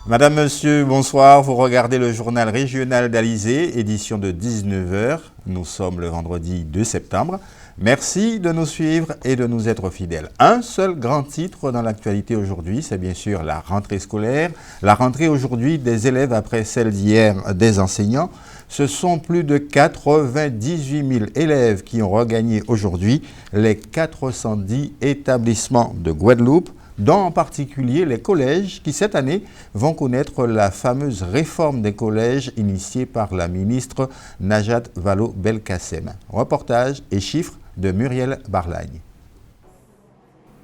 Madame, Monsieur, bonsoir. Vous regardez le journal régional d'Alizé, édition de 19 h. Nous sommes le vendredi 2 septembre. Merci de nous suivre et de nous être fidèles. Un seul grand titre dans l'actualité aujourd'hui, c'est bien sûr la rentrée scolaire. La rentrée aujourd'hui des élèves après celle d'hier des enseignants. Ce sont plus de 98 000 élèves qui ont regagné aujourd'hui les 410 établissements de Guadeloupe, dont en particulier les collèges qui, cette année, vont connaître la fameuse réforme des collèges initiée par la ministre Najat Vallaud-Belkacem. Reportage et chiffres de Muriel Barlagne.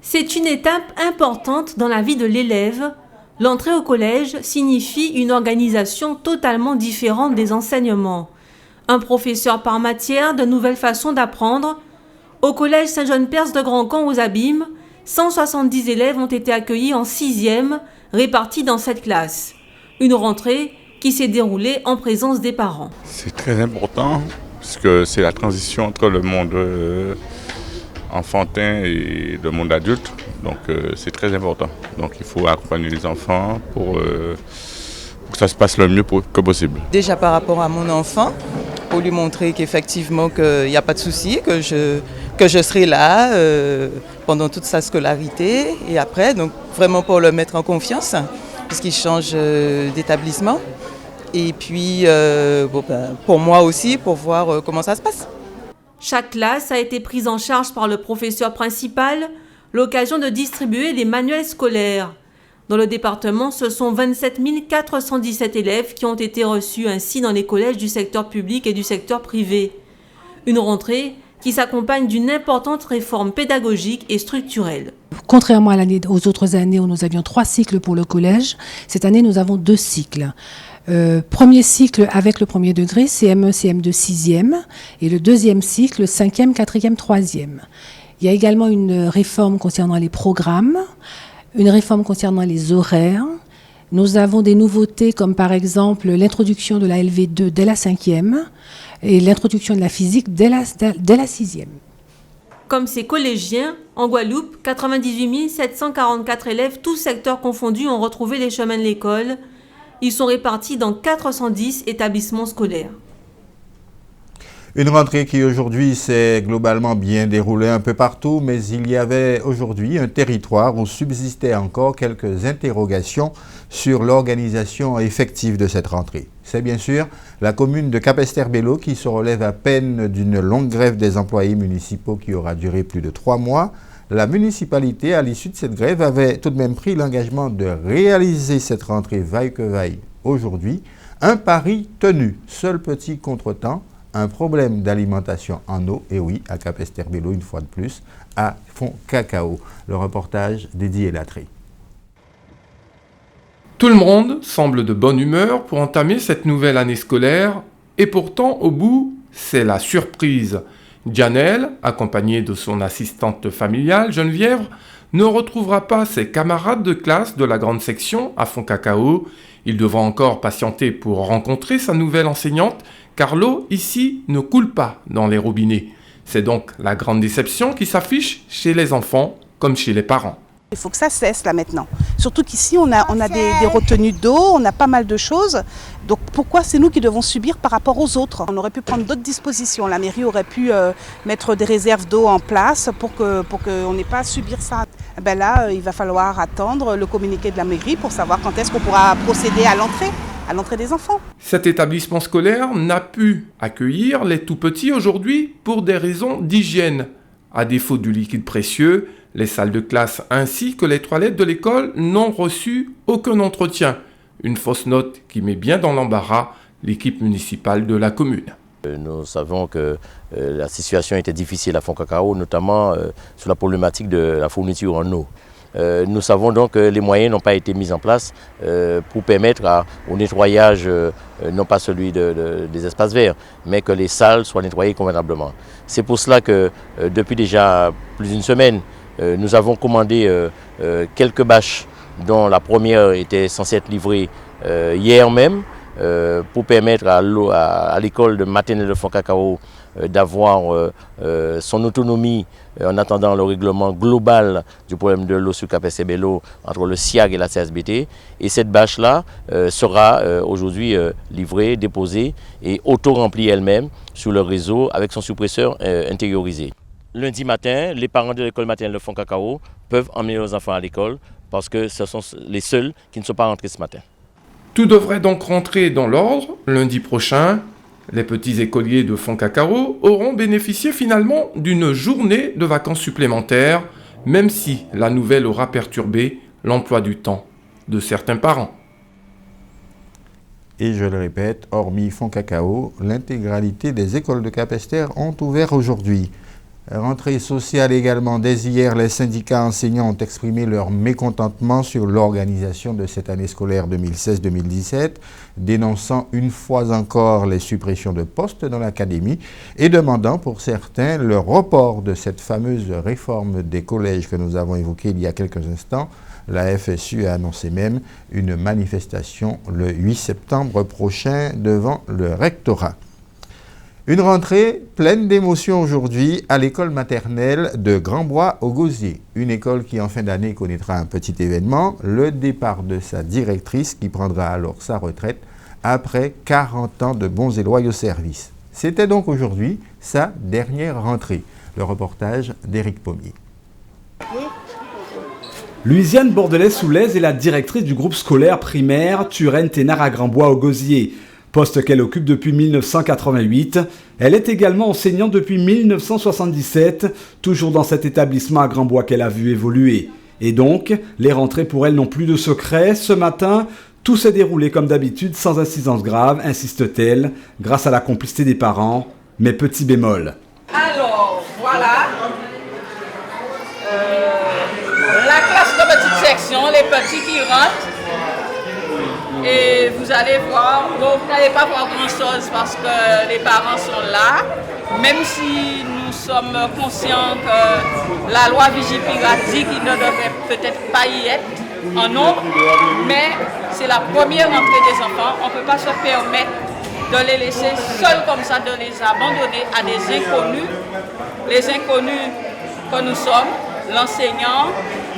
C'est une étape importante dans la vie de l'élève. L'entrée au collège signifie une organisation totalement différente des enseignements. Un professeur par matière, de nouvelles façons d'apprendre. Au collège Saint-Jean-Perse de Grand-Camp aux Abîmes, 170 élèves ont été accueillis en 6e, répartis dans 7 classes. Une rentrée qui s'est déroulée en présence des parents. C'est très important parce que c'est la transition entre le monde enfantin et le monde adulte. Donc c'est très important. Donc il faut accompagner les enfants pour que ça se passe le mieux que possible. Déjà par rapport à mon enfant, pour lui montrer qu'effectivement qu'il n'y a pas de souci, que je serai là pendant toute sa scolarité. Et après, donc vraiment pour le mettre en confiance, puisqu'il change d'établissement. Et puis pour moi aussi, pour voir comment ça se passe. Chaque classe a été prise en charge par le professeur principal, l'occasion de distribuer des manuels scolaires. Dans le département, ce sont 27 417 élèves qui ont été reçus ainsi dans les collèges du secteur public et du secteur privé. Une rentrée qui s'accompagne d'une importante réforme pédagogique et structurelle. Contrairement aux autres années où nous avions 3 cycles pour le collège, cette année nous avons 2 cycles. Premier cycle avec le premier degré, CM1, CM2, 6e, et le deuxième cycle, 5e, 4e, 3e. Il y a également une réforme concernant les programmes, une réforme concernant les horaires. Nous avons des nouveautés comme par exemple l'introduction de la LV2 dès la 5e et l'introduction de la physique dès la 6e. Comme ces collégiens, en Guadeloupe, 98 744 élèves, tous secteurs confondus, ont retrouvé les chemins de l'école. Ils sont répartis dans 410 établissements scolaires. Une rentrée qui aujourd'hui s'est globalement bien déroulée un peu partout, mais il y avait aujourd'hui un territoire où subsistaient encore quelques interrogations sur l'organisation effective de cette rentrée. C'est bien sûr la commune de Capesterre-Belle-Eau qui se relève à peine d'une longue grève des employés municipaux qui aura duré plus de 3 mois. La municipalité, à l'issue de cette grève, avait tout de même pris l'engagement de réaliser cette rentrée vaille que vaille aujourd'hui. Un pari tenu. Seul petit contretemps, un problème d'alimentation en eau, et oui, à Capesterre-Belle-Eau, une fois de plus, à Fond Cacao. Le reportage d'Eddie Elatré. Tout le monde semble de bonne humeur pour entamer cette nouvelle année scolaire, et pourtant, au bout, c'est la surprise. Janelle, accompagnée de son assistante familiale, Geneviève, ne retrouvera pas ses camarades de classe de la grande section à Fond Cacao. Il devra encore patienter pour rencontrer sa nouvelle enseignante, car l'eau ici ne coule pas dans les robinets. C'est donc la grande déception qui s'affiche chez les enfants comme chez les parents. Il faut que ça cesse là maintenant. Surtout qu'ici on a des retenues d'eau, on a pas mal de choses. Donc pourquoi c'est nous qui devons subir par rapport aux autres? On aurait pu prendre d'autres dispositions. La mairie aurait pu mettre des réserves d'eau en place pour qu'on n'ait pas à subir ça. Ben là, il va falloir attendre le communiqué de la mairie pour savoir quand est-ce qu'on pourra procéder à l'entrée des enfants. Cet établissement scolaire n'a pu accueillir les tout-petits aujourd'hui pour des raisons d'hygiène. À défaut du liquide précieux, les salles de classe ainsi que les toilettes de l'école n'ont reçu aucun entretien. Une fausse note qui met bien dans l'embarras l'équipe municipale de la commune. Nous savons que la situation était difficile à Fond Cacao, notamment sur la problématique de la fourniture en eau. Nous savons donc que les moyens n'ont pas été mis en place pour permettre au nettoyage, non pas celui des espaces verts, mais que les salles soient nettoyées convenablement. C'est pour cela que depuis déjà plus d'une semaine, nous avons commandé quelques bâches dont la première était censée être livrée hier même pour permettre à l'école de maternelle de Fond Cacao d'avoir son autonomie en attendant le règlement global du problème de l'eau sur Capes-Sebello entre le SIAG et la CSBT. Et cette bâche-là sera aujourd'hui livrée, déposée et auto-remplie elle-même sur le réseau avec son suppresseur intériorisé. Lundi matin, les parents de l'école maternelle de Foncacao peuvent emmener leurs enfants à l'école parce que ce sont les seuls qui ne sont pas rentrés ce matin. Tout devrait donc rentrer dans l'ordre lundi prochain. Les petits écoliers de Foncacao auront bénéficié finalement d'une journée de vacances supplémentaires, même si la nouvelle aura perturbé l'emploi du temps de certains parents. Et je le répète, hormis Foncacao, l'intégralité des écoles de Capesterre ont ouvert aujourd'hui. Rentrée sociale également. Dès hier, les syndicats enseignants ont exprimé leur mécontentement sur l'organisation de cette année scolaire 2016-2017, dénonçant une fois encore les suppressions de postes dans l'académie et demandant pour certains le report de cette fameuse réforme des collèges que nous avons évoquée il y a quelques instants. La FSU a annoncé même une manifestation le 8 septembre prochain devant le rectorat. Une rentrée pleine d'émotions aujourd'hui à l'école maternelle de Grand-Bois au Gosier. Une école qui en fin d'année connaîtra un petit événement, le départ de sa directrice qui prendra alors sa retraite après 40 ans de bons et loyaux services. C'était donc aujourd'hui sa dernière rentrée. Le reportage d'Éric Pommier. Louisiane Bordelais-Soulez est la directrice du groupe scolaire primaire Turenne-Ténard à Grand-Bois au Gosier. Poste qu'elle occupe depuis 1988. Elle est également enseignante depuis 1977, toujours dans cet établissement à Grand-Bois qu'elle a vu évoluer. Et donc, les rentrées pour elle n'ont plus de secret. Ce matin, tout s'est déroulé comme d'habitude, sans incidence grave, insiste-t-elle, grâce à la complicité des parents, mais petit bémol. Alors, voilà. La classe de petite section, les petits qui rentrent. Et vous allez voir, bon, vous n'allez pas voir grand-chose parce que les parents sont là, même si nous sommes conscients que la loi Vigipirate dit qu'ils ne devraient peut-être pas y être en nombre, mais c'est la première entrée des enfants. On ne peut pas se permettre de les laisser seuls comme ça, de les abandonner à des inconnus, les inconnus que nous sommes, l'enseignant,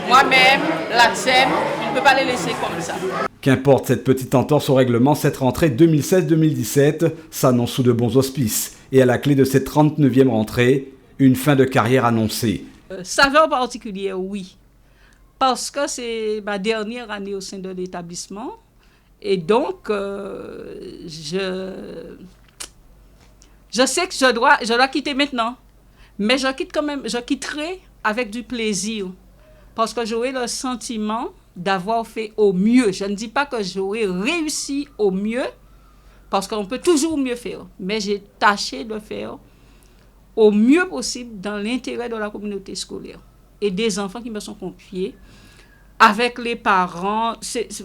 moi-même, l'ATSEM, on ne peut pas les laisser comme ça. Qu'importe cette petite entorse au règlement, cette rentrée 2016-2017 s'annonce sous de bons auspices. Et à la clé de cette 39e rentrée, une fin de carrière annoncée. Saveur particulière, oui. Parce que c'est ma dernière année au sein de l'établissement. Et donc, je sais que je dois quitter maintenant. Mais je quitterai avec du plaisir. Parce que j'aurai le sentiment d'avoir fait au mieux. Je ne dis pas que j'aurais réussi au mieux, parce qu'on peut toujours mieux faire. Mais j'ai tâché de faire au mieux possible dans l'intérêt de la communauté scolaire et des enfants qui me sont confiés, avec les parents.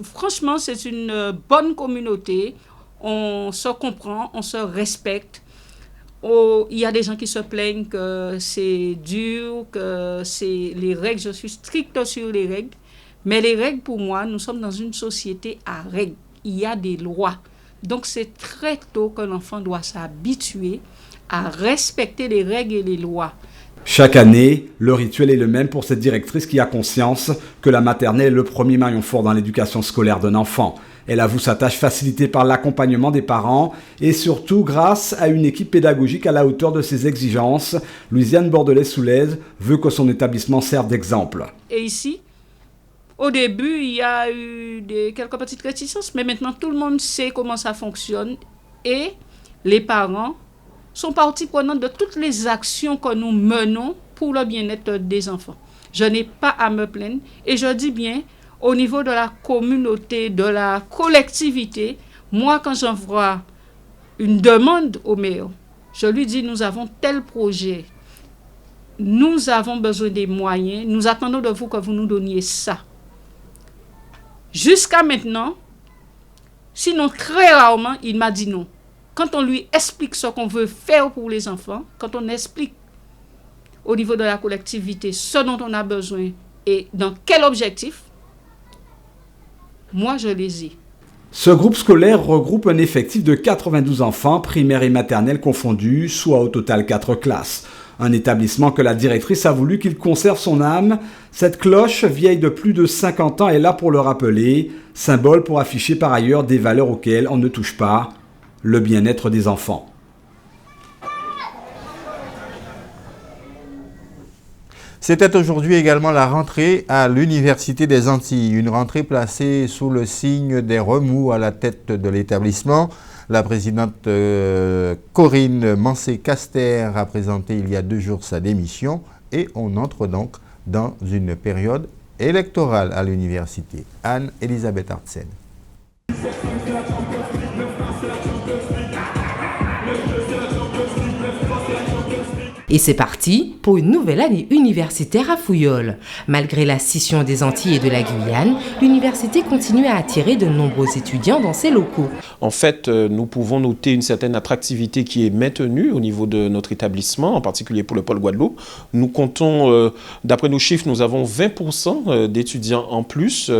Franchement, c'est une bonne communauté. On se comprend, on se respecte. Il y a des gens qui se plaignent que c'est dur, que c'est les règles. Je suis stricte sur les règles. Mais les règles, pour moi, nous sommes dans une société à règles. Il y a des lois. Donc, c'est très tôt que l'enfant doit s'habituer à respecter les règles et les lois. Chaque année, le rituel est le même pour cette directrice qui a conscience que la maternelle est le premier maillon fort dans l'éducation scolaire d'un enfant. Elle avoue sa tâche facilitée par l'accompagnement des parents et surtout grâce à une équipe pédagogique à la hauteur de ses exigences. Louisiane Bordelais-Soulez veut que son établissement serve d'exemple. Et ici, au début, il y a eu quelques petites réticences, mais maintenant tout le monde sait comment ça fonctionne et les parents sont partie prenante de toutes les actions que nous menons pour le bien-être des enfants. Je n'ai pas à me plaindre et je dis bien, au niveau de la communauté, de la collectivité, moi quand j'envoie une demande au maire, je lui dis nous avons tel projet, nous avons besoin des moyens, nous attendons de vous que vous nous donniez ça. Jusqu'à maintenant, sinon très rarement, il m'a dit non. Quand on lui explique ce qu'on veut faire pour les enfants, quand on explique au niveau de la collectivité ce dont on a besoin et dans quel objectif, moi je les ai. Ce groupe scolaire regroupe un effectif de 92 enfants, primaires et maternelles confondus, soit au total 4 classes. Un établissement que la directrice a voulu qu'il conserve son âme. Cette cloche, vieille de plus de 50 ans, est là pour le rappeler, symbole pour afficher par ailleurs des valeurs auxquelles on ne touche pas, le bien-être des enfants. C'était aujourd'hui également la rentrée à l'Université des Antilles, une rentrée placée sous le signe des remous à la tête de l'établissement. La présidente Corinne Mancé-Caster a présenté il y a 2 jours sa démission et on entre donc dans une période électorale à l'université. Anne-Elisabeth Artsen. Et c'est parti pour une nouvelle année universitaire à Fouillol. Malgré la scission des Antilles et de la Guyane, l'université continue à attirer de nombreux étudiants dans ses locaux. En fait, nous pouvons noter une certaine attractivité qui est maintenue au niveau de notre établissement, en particulier pour le pôle Guadeloupe. Nous comptons, d'après nos chiffres, nous avons 20% d'étudiants en plus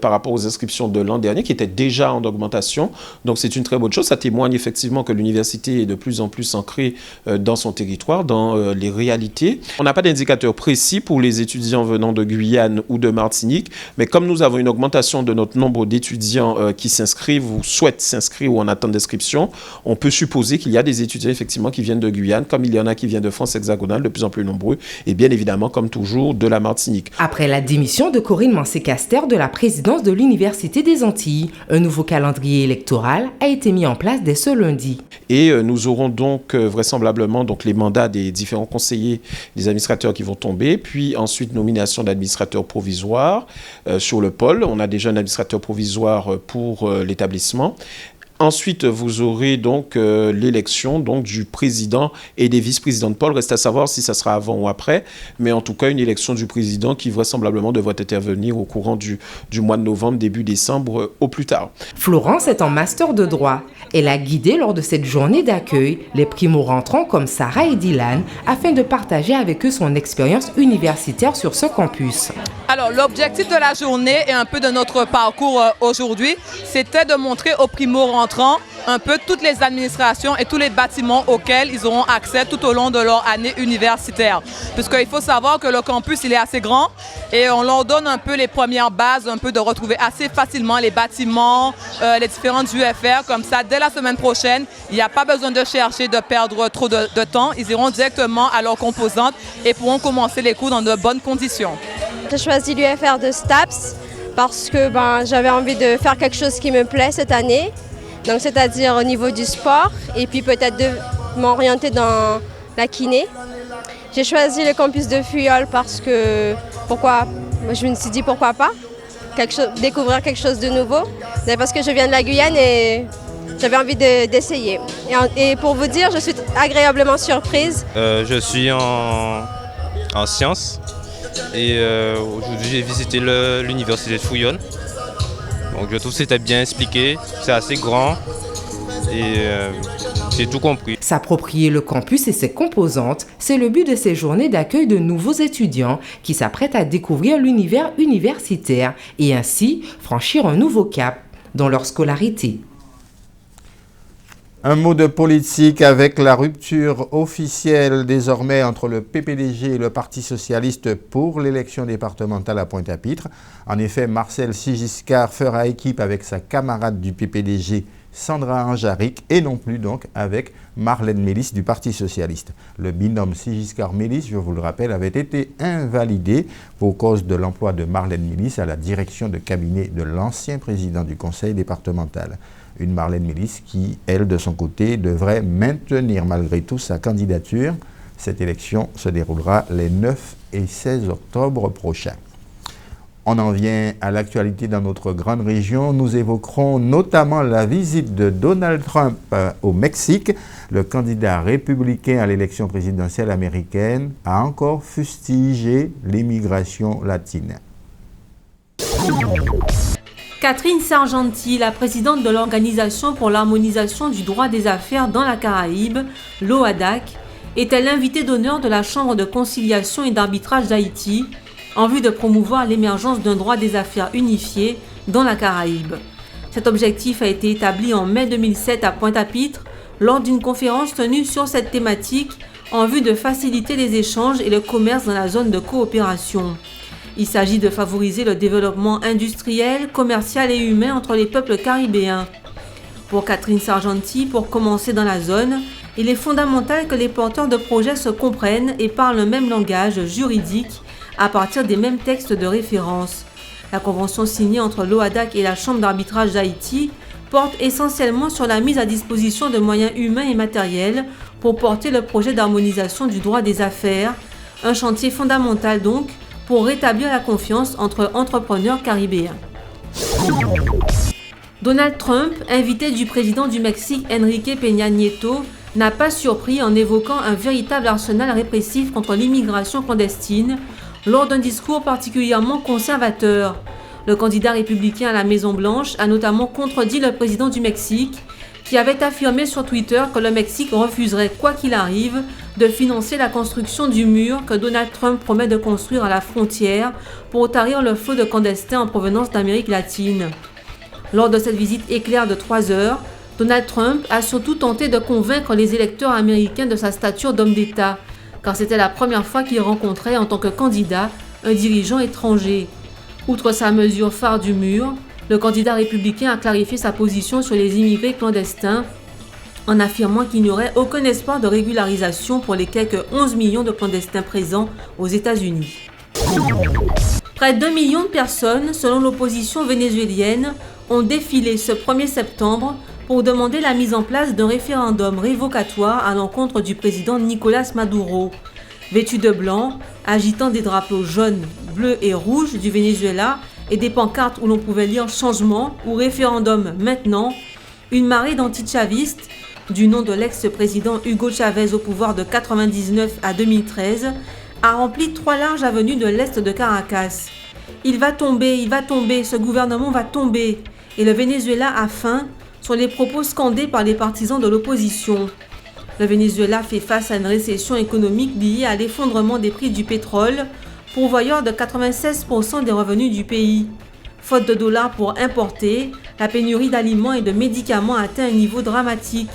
par rapport aux inscriptions de l'an dernier, qui étaient déjà en augmentation. Donc c'est une très bonne chose. Ça témoigne effectivement que l'université est de plus en plus ancrée dans son territoire, dans les réalités. On n'a pas d'indicateur précis pour les étudiants venant de Guyane ou de Martinique, mais comme nous avons une augmentation de notre nombre d'étudiants qui s'inscrivent ou souhaitent s'inscrire ou en attente d'inscription, on peut supposer qu'il y a des étudiants effectivement qui viennent de Guyane, comme il y en a qui viennent de France hexagonale, de plus en plus nombreux, et bien évidemment, comme toujours, de la Martinique. Après la démission de Corinne Mancé-Caster de la présidence de l'Université des Antilles, un nouveau calendrier électoral a été mis en place dès ce lundi. Et nous aurons donc vraisemblablement les mandats des différents conseillers, des administrateurs qui vont tomber, puis ensuite nomination d'administrateurs provisoires sur le pôle. On a déjà un administrateur provisoire pour l'établissement. Ensuite, vous aurez donc l'élection du président et des vice-présidents de pôle. Reste à savoir si ça sera avant ou après, mais en tout cas une élection du président qui vraisemblablement devrait intervenir au courant du mois de novembre, début décembre au plus tard. Florence est en master de droit. Elle a guidé lors de cette journée d'accueil les primo-rentrants comme Sarah et Dylan afin de partager avec eux son expérience universitaire sur ce campus. Alors l'objectif de la journée et un peu de notre parcours aujourd'hui, c'était de montrer aux primo-rentrants un peu toutes les administrations et tous les bâtiments auxquels ils auront accès tout au long de leur année universitaire. Puisqu'il faut savoir que le campus il est assez grand et on leur donne un peu les premières bases, un peu de retrouver assez facilement les bâtiments, les différentes UFR, comme ça dès la semaine prochaine, il n'y a pas besoin de chercher, de perdre trop de temps, ils iront directement à leurs composantes et pourront commencer les cours dans de bonnes conditions. J'ai choisi l'UFR de STAPS parce que j'avais envie de faire quelque chose qui me plaît cette année. Donc c'est-à-dire au niveau du sport et puis peut-être de m'orienter dans la kiné. J'ai choisi le campus de Fouillol parce que je me suis dit pourquoi pas découvrir quelque chose de nouveau. C'est parce que je viens de la Guyane et j'avais envie d'essayer. Et pour vous dire, je suis agréablement surprise. Je suis en sciences et aujourd'hui j'ai visité l'université de Fouillol. Donc je trouve que c'était bien expliqué, c'est assez grand et j'ai tout compris. S'approprier le campus et ses composantes, c'est le but de ces journées d'accueil de nouveaux étudiants qui s'apprêtent à découvrir l'univers universitaire et ainsi franchir un nouveau cap dans leur scolarité. Un mot de politique avec la rupture officielle désormais entre le PPDG et le Parti socialiste pour l'élection départementale à Pointe-à-Pitre. En effet, Marcel Sigiscard fera équipe avec sa camarade du PPDG, Sandra Anjaric, et non plus donc avec Marlène Mélis du Parti socialiste. Le binôme Sigiscard-Mélis, je vous le rappelle, avait été invalidé pour cause de l'emploi de Marlène Mélis à la direction de cabinet de l'ancien président du conseil départemental. Une Marlène Mélis qui, elle, de son côté, devrait maintenir malgré tout sa candidature. Cette élection se déroulera les 9 et 16 octobre prochains. On en vient à l'actualité dans notre grande région. Nous évoquerons notamment la visite de Donald Trump au Mexique. Le candidat républicain à l'élection présidentielle américaine a encore fustigé l'immigration latine. Catherine Sargenti, la présidente de l'Organisation pour l'harmonisation du droit des affaires dans la Caraïbe, l'OHADAC, était l'invitée d'honneur de la Chambre de conciliation et d'arbitrage d'Haïti en vue de promouvoir l'émergence d'un droit des affaires unifié dans la Caraïbe. Cet objectif a été établi en mai 2007 à Pointe-à-Pitre lors d'une conférence tenue sur cette thématique en vue de faciliter les échanges et le commerce dans la zone de coopération. Il s'agit de favoriser le développement industriel, commercial et humain entre les peuples caribéens. Pour Catherine Sargenti, pour commencer dans la zone, il est fondamental que les porteurs de projets se comprennent et parlent le même langage juridique à partir des mêmes textes de référence. La convention signée entre l'OHADAC et la Chambre d'arbitrage d'Haïti porte essentiellement sur la mise à disposition de moyens humains et matériels pour porter le projet d'harmonisation du droit des affaires, un chantier fondamental donc pour rétablir la confiance entre entrepreneurs caribéens. Donald Trump, invité du président du Mexique Enrique Peña Nieto, n'a pas surpris en évoquant un véritable arsenal répressif contre l'immigration clandestine lors d'un discours particulièrement conservateur. Le candidat républicain à la Maison-Blanche a notamment contredit le président du Mexique, qui avait affirmé sur Twitter que le Mexique refuserait, quoi qu'il arrive, de financer la construction du mur que Donald Trump promet de construire à la frontière pour tarir le flot de clandestins en provenance d'Amérique latine. Lors de cette visite éclair de 3 heures, Donald Trump a surtout tenté de convaincre les électeurs américains de sa stature d'homme d'État, car c'était la première fois qu'il rencontrait en tant que candidat un dirigeant étranger. Outre sa mesure phare du mur, le candidat républicain a clarifié sa position sur les immigrés clandestins en affirmant qu'il n'y aurait aucun espoir de régularisation pour les quelques 11 millions de clandestins présents aux États-Unis. Près d'1 million de personnes, selon l'opposition vénézuélienne, ont défilé ce 1er septembre pour demander la mise en place d'un référendum révocatoire à l'encontre du président Nicolás Maduro. Vêtus de blanc, agitant des drapeaux jaunes, bleus et rouges du Venezuela et des pancartes où l'on pouvait lire « Changement » ou « Référendum maintenant », une marée d'antichavistes, du nom de l'ex-président Hugo Chavez au pouvoir de 1999 à 2013, a rempli 3 larges avenues de l'est de Caracas. Il va tomber, ce gouvernement va tomber, et le Venezuela a faim, sont les propos scandés par les partisans de l'opposition. Le Venezuela fait face à une récession économique liée à l'effondrement des prix du pétrole, pourvoyeur de 96% des revenus du pays. Faute de dollars pour importer, la pénurie d'aliments et de médicaments atteint un niveau dramatique.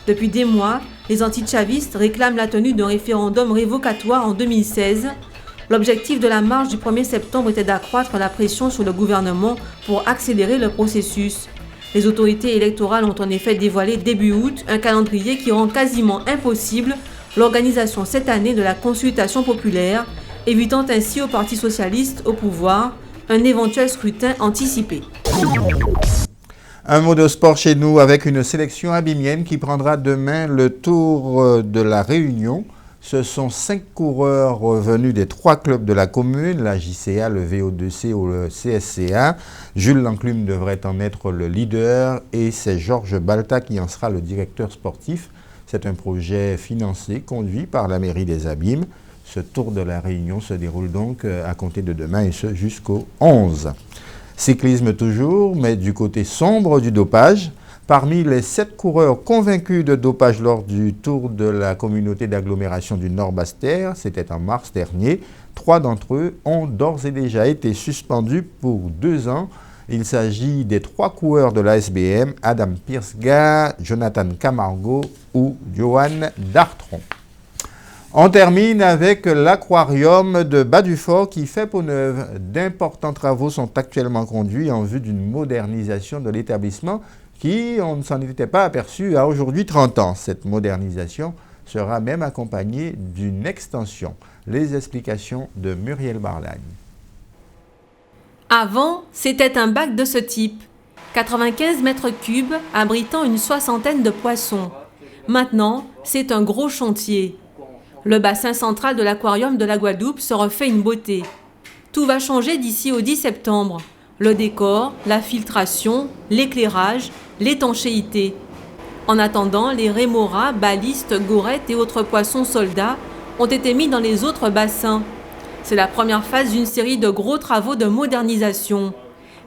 Depuis des mois, les antichavistes réclament la tenue d'un référendum révocatoire en 2016. L'objectif de la marche du 1er septembre était d'accroître la pression sur le gouvernement pour accélérer le processus. Les autorités électorales ont en effet dévoilé début août un calendrier qui rend quasiment impossible l'organisation cette année de la consultation populaire, évitant ainsi au Parti socialiste au pouvoir un éventuel scrutin anticipé. Un mot de sport chez nous avec une sélection abimienne qui prendra demain le Tour de la Réunion. Ce sont 5 coureurs venus des 3 clubs de la commune, la JCA, le VO2C ou le CSCA. Jules Lanclume devrait en être le leader et c'est Georges Balta qui en sera le directeur sportif. C'est un projet financé, conduit par la mairie des Abîmes. Ce Tour de la Réunion se déroule donc à compter de demain et ce jusqu'au 11. Cyclisme toujours, mais du côté sombre du dopage. Parmi les 7 coureurs convaincus de dopage lors du Tour de la communauté d'agglomération du Nord-Basse-Terre, c'était en mars dernier, 3 d'entre eux ont d'ores et déjà été suspendus pour 2 ans. Il s'agit des 3 coureurs de l'ASBM, Adam Pirsga, Jonathan Camargo ou Johan Dartron. On termine avec l'aquarium de Bas-du-Fort qui fait peau neuve. D'importants travaux sont actuellement conduits en vue d'une modernisation de l'établissement qui, on ne s'en était pas aperçu, a aujourd'hui 30 ans. Cette modernisation sera même accompagnée d'une extension. Les explications de Muriel Barlagne. Avant, c'était un bac de ce type, 95 mètres cubes abritant une 60aine de poissons. Maintenant, c'est un gros chantier. Le bassin central de l'aquarium de la Guadeloupe se refait une beauté. Tout va changer d'ici au 10 septembre. Le décor, la filtration, l'éclairage, l'étanchéité. En attendant, les rémoras, balistes, gorettes et autres poissons soldats ont été mis dans les autres bassins. C'est la première phase d'une série de gros travaux de modernisation.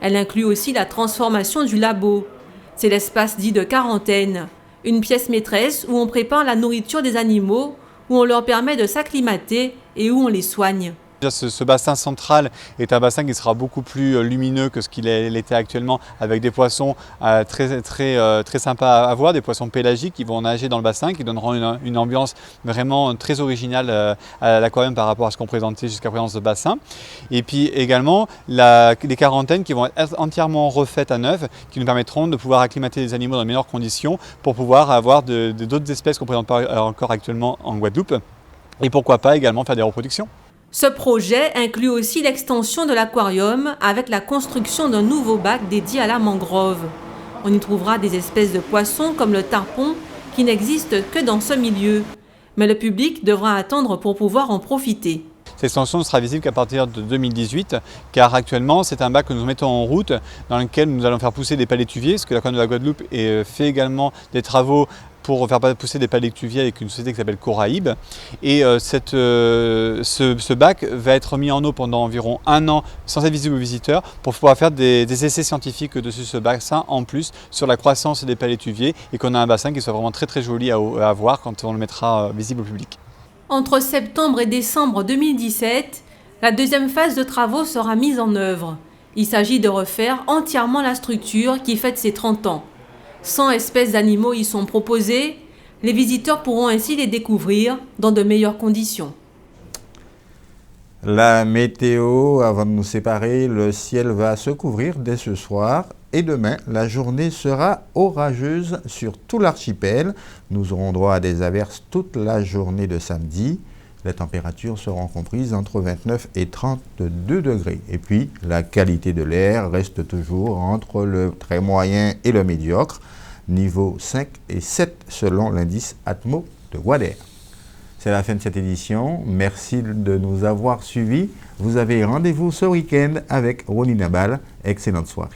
Elle inclut aussi la transformation du labo. C'est l'espace dit de quarantaine, une pièce maîtresse où on prépare la nourriture des animaux, où on leur permet de s'acclimater et où on les soigne. Ce bassin central est un bassin qui sera beaucoup plus lumineux que ce qu'il était actuellement, avec des poissons très sympas à voir, des poissons pélagiques qui vont nager dans le bassin, qui donneront une ambiance vraiment très originale à l'aquarium par rapport à ce qu'on présentait jusqu'à présent ce bassin. Et puis également des quarantaines qui vont être entièrement refaites à neuf, qui nous permettront de pouvoir acclimater les animaux dans de meilleures conditions pour pouvoir avoir d'autres espèces qu'on ne présente pas encore actuellement en Guadeloupe. Et pourquoi pas également faire des reproductions. Ce projet inclut aussi l'extension de l'aquarium avec la construction d'un nouveau bac dédié à la mangrove. On y trouvera des espèces de poissons comme le tarpon qui n'existent que dans ce milieu. Mais le public devra attendre pour pouvoir en profiter. Cette extension ne sera visible qu'à partir de 2018, car actuellement c'est un bac que nous mettons en route dans lequel nous allons faire pousser des palétuviers, parce que l'aquarium de la Guadeloupe fait également des travaux pour faire pousser des palétuviers avec une société qui s'appelle Coraïbe. Et ce bac va être mis en eau pendant environ 1 an sans être visible aux visiteurs pour pouvoir faire des essais scientifiques dessus ce bassin en plus sur la croissance des palétuviers et qu'on a un bassin qui soit vraiment très joli à voir quand on le mettra visible au public. Entre septembre et décembre 2017, la deuxième phase de travaux sera mise en œuvre. Il s'agit de refaire entièrement la structure qui fête ses 30 ans. 100 espèces d'animaux y sont proposées. Les visiteurs pourront ainsi les découvrir dans de meilleures conditions. La météo, avant de nous séparer, le ciel va se couvrir dès ce soir et demain, la journée sera orageuse sur tout l'archipel. Nous aurons droit à des averses toute la journée de samedi. Les températures seront comprises entre 29 et 32 degrés. Et puis, la qualité de l'air reste toujours entre le très moyen et le médiocre, niveau 5 et 7 selon l'indice Atmo de Wader. C'est la fin de cette édition. Merci de nous avoir suivis. Vous avez rendez-vous ce week-end avec Ronnie Nabal. Excellente soirée.